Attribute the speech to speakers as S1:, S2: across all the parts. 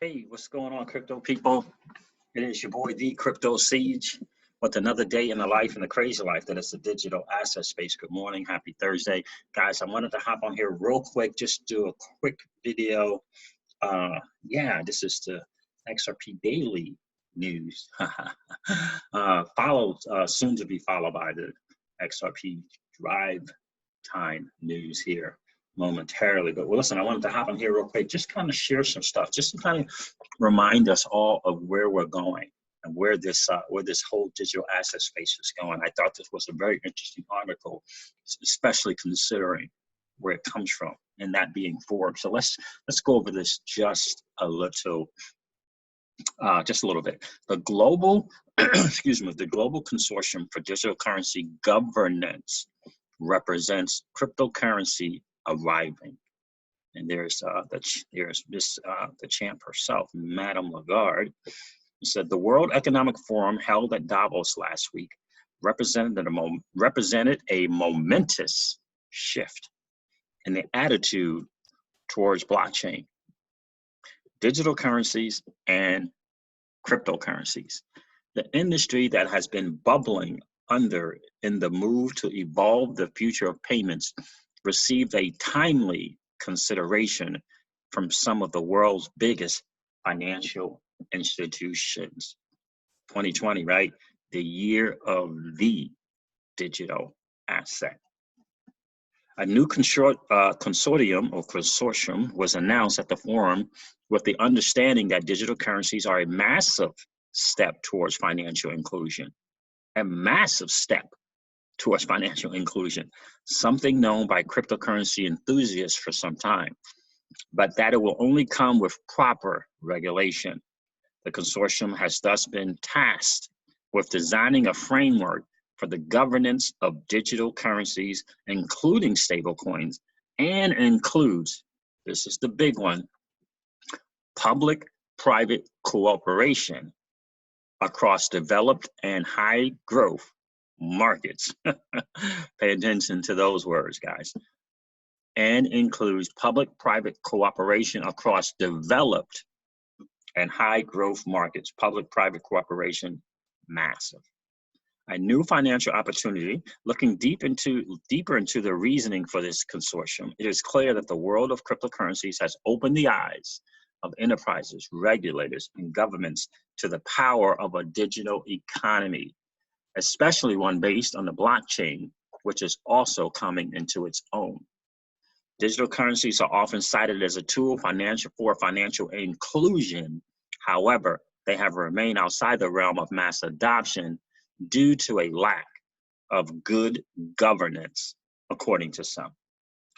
S1: Hey, what's going on, crypto people? It is your boy, the Crypto Siege, with another day in the life and the crazy life that is the digital asset space. Good morning, happy Thursday. Guys, I wanted to hop on here real quick, just do a quick video. This is the XRP Daily News. Soon to be followed by the XRP Drive Time News here momentarily. But well, listen, I wanted to hop on here real quick, just kind of share some stuff, just to kind of remind us all of where we're going and where this whole digital asset space is going. I thought this was a very interesting article, especially considering where it comes from, and that being Forbes. So let's go over this just a little bit. The global the Global Consortium for Digital Currency Governance represents cryptocurrency arriving. And there's the champ herself, Madame Lagarde, who said the World Economic Forum held at Davos last week represented a momentous shift in the attitude towards blockchain, digital currencies, and cryptocurrencies. The industry that has been bubbling under in the move to evolve the future of payments received a timely consideration from some of the world's biggest financial institutions. 2020, right? The year of the digital asset. A new consortium was announced at the forum with the understanding that digital currencies are a massive step towards financial inclusion. A massive step towards financial inclusion, something known by cryptocurrency enthusiasts for some time, but that it will only come with proper regulation. The consortium has thus been tasked with designing a framework for the governance of digital currencies, including stablecoins, and includes, this is the big one, public-private cooperation across developed and high-growth markets. Pay attention to those words, guys. And includes public-private cooperation across developed and high-growth markets. Public-private cooperation, massive. A new financial opportunity. Looking deeper into the reasoning for this consortium, it is clear that the world of cryptocurrencies has opened the eyes of enterprises, regulators, and governments to the power of a digital economy, especially one based on the blockchain, which is also coming into its own. Digital currencies are often cited as a tool for financial inclusion. However, they have remained outside the realm of mass adoption due to a lack of good governance, according to some.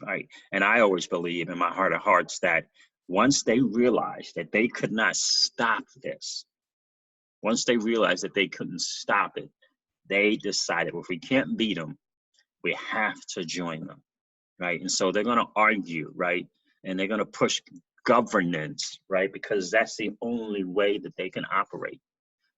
S1: Right? And I always believe in my heart of hearts that once they realized that they could not stop this, once they realized that they couldn't stop it, they decided, well, if we can't beat them, we have to join them, right? And so they're going to argue, right? And they're going to push governance, right? Because that's the only way that they can operate.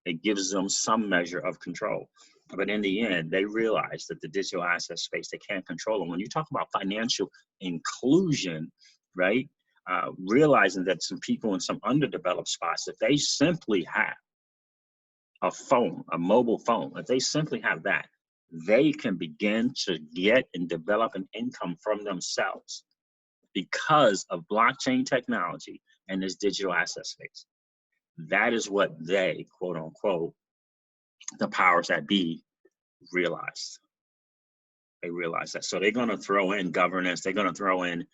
S1: It gives them some measure of control. But in the end, they realize that the digital asset space, they can't control them. When you talk about financial inclusion, right? Realizing that some people in some underdeveloped spots, if they simply have a phone, a mobile phone, if they simply have that, they can begin to get and develop an income from themselves because of blockchain technology and this digital asset space. That is what they, quote unquote, the powers that be, realized. They realize that. So they're going to throw in governance. They're going to throw in,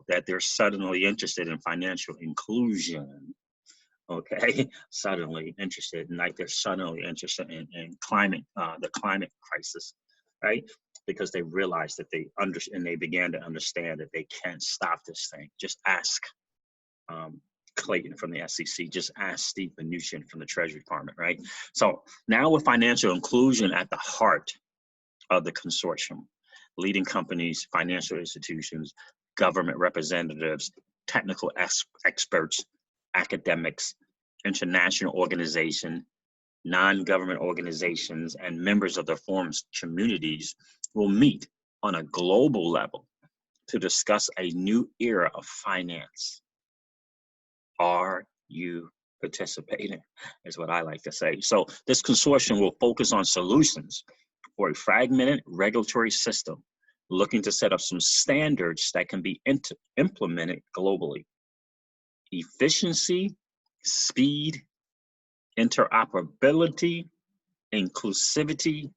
S1: that they're suddenly interested in financial inclusion. Okay, suddenly interested, and like they're suddenly interested in climate, the climate crisis, right? Because they realized that they began to understand that they can't stop this thing. Just ask Clayton from the SEC, just ask Steve Mnuchin from the Treasury Department, right? So now with financial inclusion at the heart of the consortium, leading companies, financial institutions, government representatives, technical experts, academics, international organizations, non-government organizations, and members of the forum's communities will meet on a global level to discuss a new era of finance, RE, you participate in, is what I like to say. So this consortium will focus on solutions for a fragmented regulatory system, looking to set up some standards that can be implemented globally. Efficiency, speed, interoperability, inclusivity,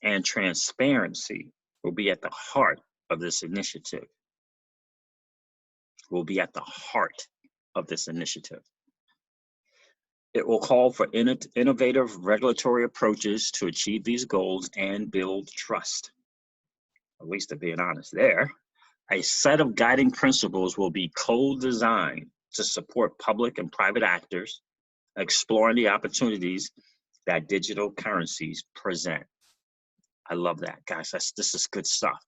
S1: and transparency will be at the heart of this initiative. Will be at the heart of this initiative. It will call for innovative regulatory approaches to achieve these goals and build trust. At least to being honest there. A set of guiding principles will be co-designed to support public and private actors, exploring the opportunities that digital currencies present. I love that, guys. This is good stuff.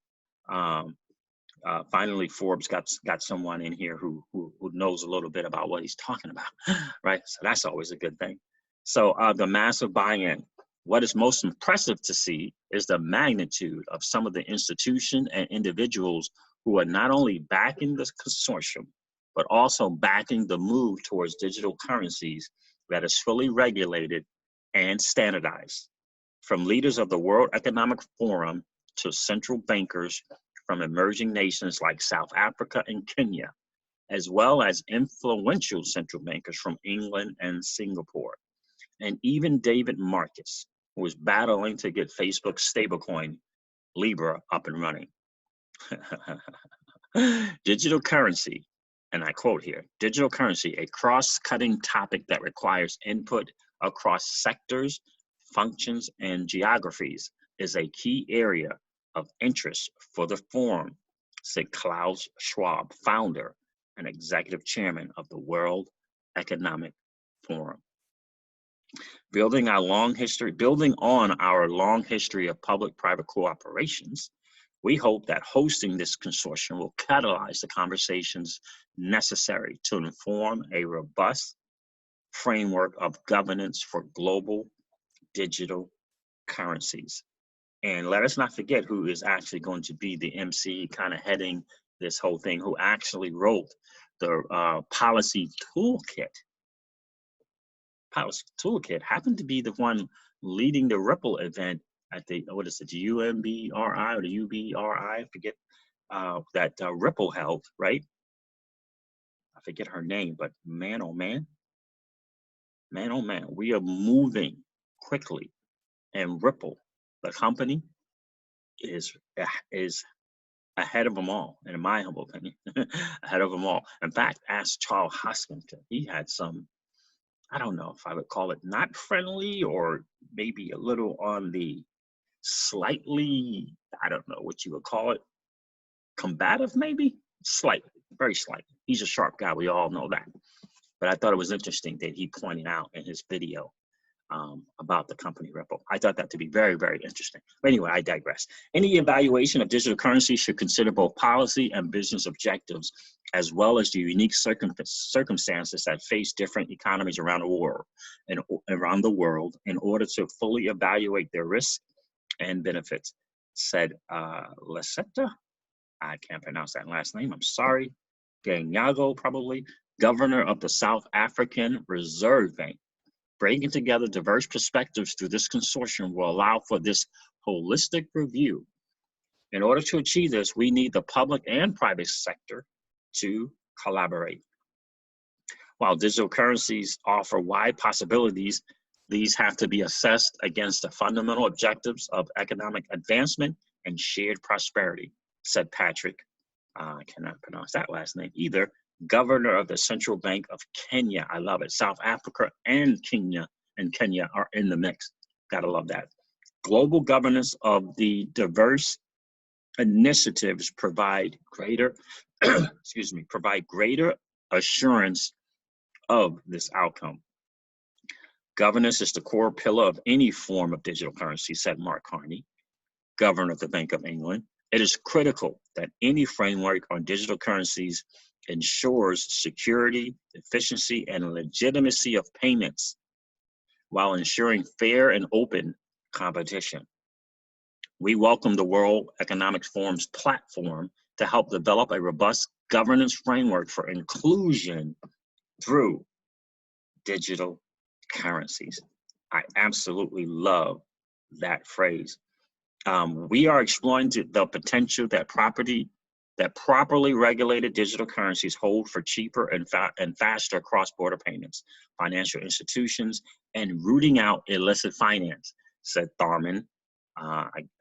S1: Finally, Forbes got someone in here who knows a little bit about what he's talking about, right? So that's always a good thing. So the massive buy-in. What is most impressive to see is the magnitude of some of the institutions and individuals who are not only backing this consortium, but also backing the move towards digital currencies that is fully regulated and standardized. From leaders of the World Economic Forum to central bankers from emerging nations like South Africa and Kenya, as well as influential central bankers from England and Singapore, and even David Marcus, who was battling to get Facebook's stablecoin Libra up and running. Digital currency, and I quote here, digital currency, a cross-cutting topic that requires input across sectors, functions, and geographies, is a key area of interest for the forum, said Klaus Schwab, founder and executive chairman of the World Economic Forum. Building on our long history of public-private cooperations, we hope that hosting this consortium will catalyze the conversations necessary to inform a robust framework of governance for global digital currencies. And let us not forget who is actually going to be the MC kind of heading this whole thing, who actually wrote the policy toolkit. Policy toolkit happened to be the one leading the Ripple event at the, what is it, the UMBRI or the UBRI, I forget, that Ripple held, right? I forget her name, but man, oh man, we are moving quickly, and Ripple, the company, is ahead of them all, in my humble opinion, ahead of them all. In fact, ask Charles Hoskinson. He had some, I don't know if I would call it not friendly or maybe a little on the slightly, I don't know what you would call it, combative maybe? Slightly, very slightly. He's a sharp guy, we all know that. But I thought it was interesting that he pointed out in his video about the company Ripple. I thought that to be very, very interesting. But anyway, I digress. Any evaluation of digital currency should consider both policy and business objectives, as well as the unique circumstances that face different economies around the world in order to fully evaluate their risks and benefits, said Lecetta. I can't pronounce that last name, I'm sorry. Ganyago, probably, governor of the South African Reserve Bank. Bringing together diverse perspectives through this consortium will allow for this holistic review. In order to achieve this, we need the public and private sector to collaborate. While digital currencies offer wide possibilities, these have to be assessed against the fundamental objectives of economic advancement and shared prosperity, said Patrick, I cannot pronounce that last name either, governor of the Central Bank of Kenya. I love it. South Africa and Kenya are in the mix. Gotta love that. Global governance of the diverse initiatives provide greater, provide greater assurance of this outcome. Governance is the core pillar of any form of digital currency, said Mark Carney, governor of the Bank of England. It is critical that any framework on digital currencies ensures security, efficiency, and legitimacy of payments while ensuring fair and open competition. We welcome the World Economic Forum's platform to help develop a robust governance framework for inclusion through digital currencies. I absolutely love that phrase. We are exploring the potential that properly regulated digital currencies hold for cheaper and faster cross-border payments, financial institutions, and rooting out illicit finance, said Tharman.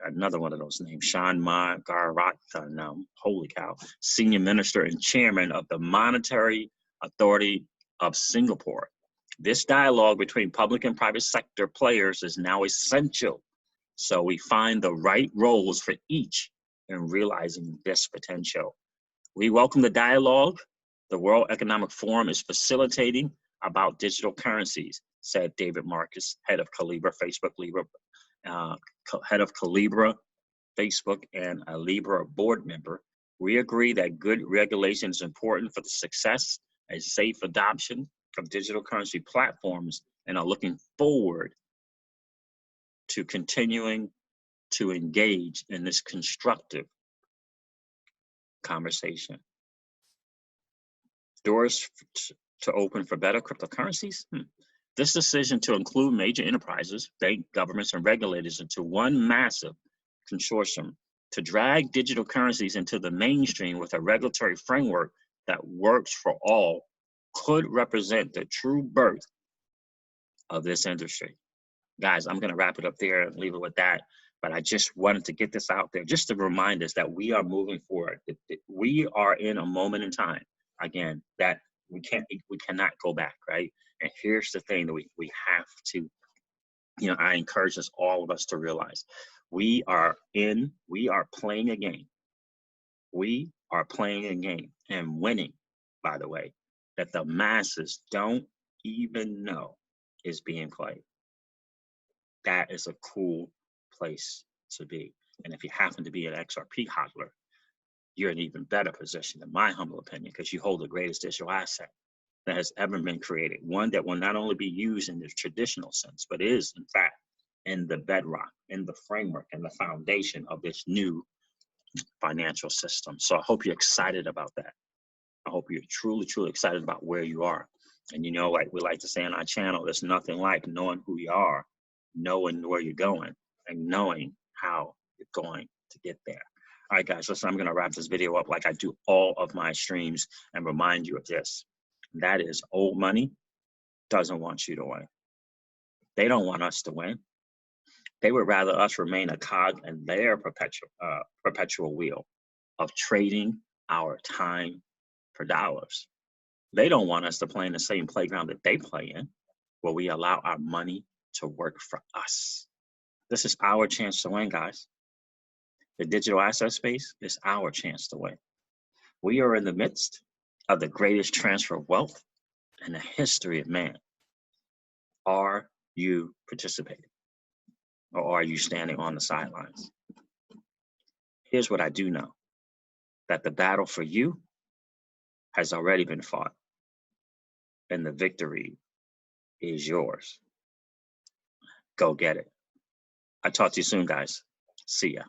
S1: Another one of those names, Sean Magarathanam, holy cow, Senior Minister and Chairman of the Monetary Authority of Singapore. This dialogue between public and private sector players is now essential, so we find the right roles for each in realizing this potential. We welcome the dialogue the World Economic Forum is facilitating about digital currencies, said David Marcus, head of Calibra, head of Calibra, Facebook, and a Libra board member. We agree that good regulation is important for the success and safe adoption of digital currency platforms, and are looking forward to continuing to engage in this constructive conversation. Doors to open for better cryptocurrencies? This decision to include major enterprises, bank, governments, and regulators into one massive consortium to drag digital currencies into the mainstream with a regulatory framework that works for all could represent the true birth of this industry. Guys, I'm going to wrap it up there and leave it with that. But I just wanted to get this out there just to remind us that we are moving forward. We are in a moment in time, again, that we cannot go back, right? And here's the thing that we have to, I encourage all of us to realize we are playing a game. We are playing a game and winning, by the way, that the masses don't even know is being played. That is a cool place to be. And if you happen to be an XRP hodler, you're in an even better position, in my humble opinion, because you hold the greatest digital asset that has ever been created. One that will not only be used in the traditional sense, but is, in fact, in the bedrock, in the framework, and the foundation of this new financial system. So I hope you're excited about that. I hope you're truly, truly excited about where you are. And like we like to say on our channel, there's nothing like knowing who you are, knowing where you're going, and knowing how you're going to get there. All right, guys, listen, I'm going to wrap this video up like I do all of my streams and remind you of this. That is, old money doesn't want you to win. They don't want us to win. They would rather us remain a cog in their perpetual wheel of trading our time for dollars. They don't want us to play in the same playground that they play in, where we allow our money to work for us. This is our chance to win, guys. The digital asset space is our chance to win. We are in the midst of the greatest transfer of wealth in the history of man. Are you participating? Or are you standing on the sidelines? Here's what I do know, that the battle for you has already been fought, and the victory is yours. Go get it. I'll talk to you soon, guys. See ya.